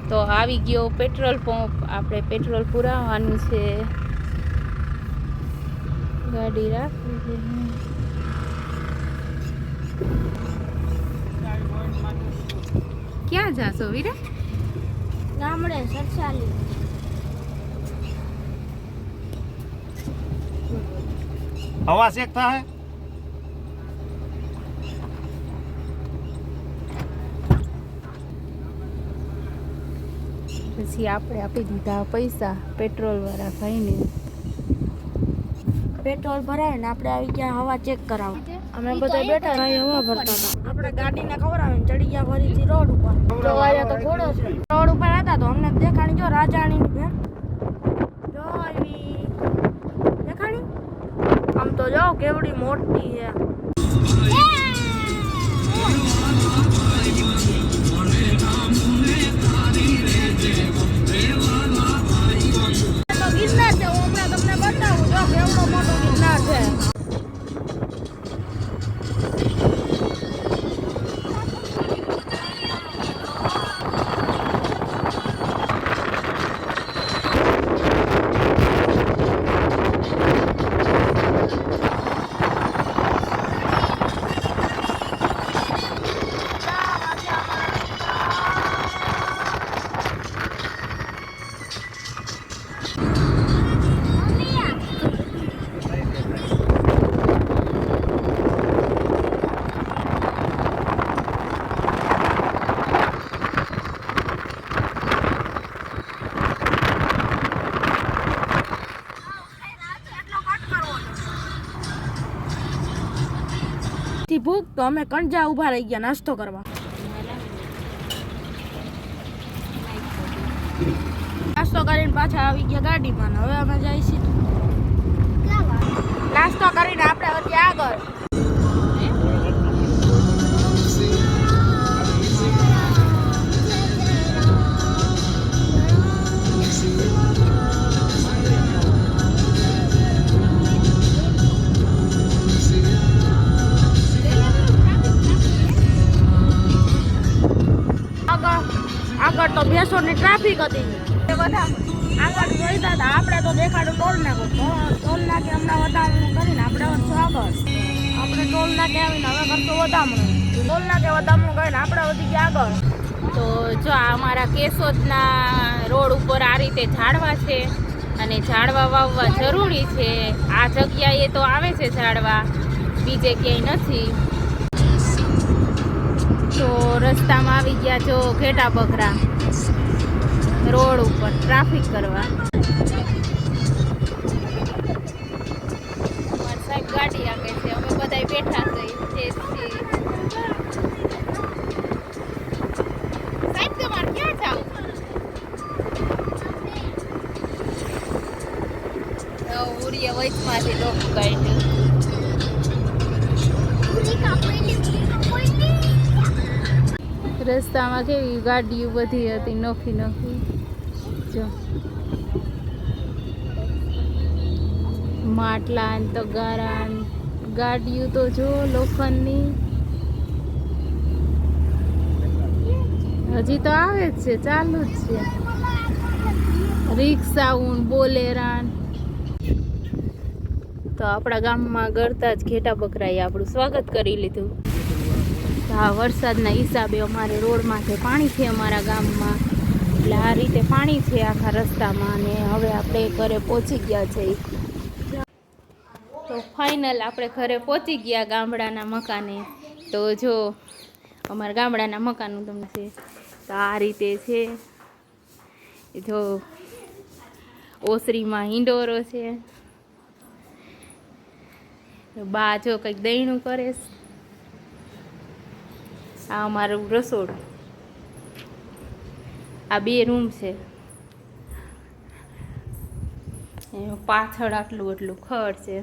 તો આવી ગયો પેટ્રોલ પંપ. આપણે પેટ્રોલ પુરાવવાનું છે. ગાડી રાખવી છે. ક્યાં જાશો વીરા? ગામડે સરસાલી. हवा सेकता है। પછી આપણે આપી દીધા પૈસા પેટ્રોલ વાળા ભાઈને. પેટ્રોલ ભરાય ને આપણે આવી ગયા હવા ચેક કરાવવા. અમે બધા બેઠા ભાઈ હવા ભરતા હતા. આપણે ગાડીને ખવડાવે ચડી ગયા ફરીથી રોડ ઉપર. તો અહીંયા તો ઘોડો છે. રોડ ઉપર હતા તો અમને દેખાણી જો રાજાણીની ભેણ. જો આવી દેખાણી. આમ તો જો કેવડી મોટી છે. ગિરનાર છે. હું હમણાં તમને બતાવું જો કેવડો મોટો ગિરનાર છે. ભૂખ તો અમે કણજા ઉભા રહી ગયા નાસ્તો કરવા. નાસ્તો કરીને પાછા આવી ગયા ગાડીમાં. હવે અમે જઈશું નાસ્તો કરીને આપણે હજી આગળ. આગળ તો ભેંસોની ટ્રાફિક હતી. એ બધા આગળ જોઈતા હતા. આપણે તો દેખાડું ટોલ નાકો. ટોલ નાકે હમણાં વધામણું કરીને આપણે વધશું આગળ. આપણે ટોલ નાકે આવીને હવે કરશું વધામણું. ટોલ નાકે વધામણું કરીને આપણે વધી ગયા આગળ. તો જો આ અમારા કેશોદના રોડ ઉપર આ રીતે ઝાડવા છે અને ઝાડવા વાવવા જરૂરી છે. આ જગ્યાએ તો આવે છે ઝાડવા, બીજે ક્યાંય નથી. તો રસ્તામાં આવી ગયા જો ઘેટા બકરા રોડ ઉપર ટ્રાફિક કરવા. અમારી સાહેબ ગાડી આપે છે. અમે બધા બેઠા છીએ. સાહેબ તમારે ક્યાં જાવ? ઉરિયા વચમાંથી ડોકું કાઢ્યું. રસ્તામાં કેવી ગાડીઓ બધી હતી નોખી નોખી. જો માટલા તગારા ગાડીઓ તો જો લોખંડની હજી તો આવે જ છે, ચાલુ જ છે. રિક્ષાઓ બોલેરા. તો આપણા ગામમાં ગરતા જ ઘેટા બકરાએ આપણું સ્વાગત કરી લીધું. આ વરસાદના હિસાબે અમારે રોડમાંથી પાણી છે અમારા ગામમાં. એટલે આ રીતે પાણી છે આખા રસ્તામાં. અને હવે આપણે ઘરે પહોંચી ગયા છે. તો ફાઇનલ આપણે ઘરે પહોંચી ગયા ગામડાના મકાને. તો જો અમારા ગામડાના મકાનનું તમને છે તો આ રીતે છે. જો ઓસરીમાં હિંડોરો છે. બા જો કંઈક દહીણું કરે. આ અમારું રસોડું. આ 2 રૂમ છે. પાછળ આટલું ખડ છે.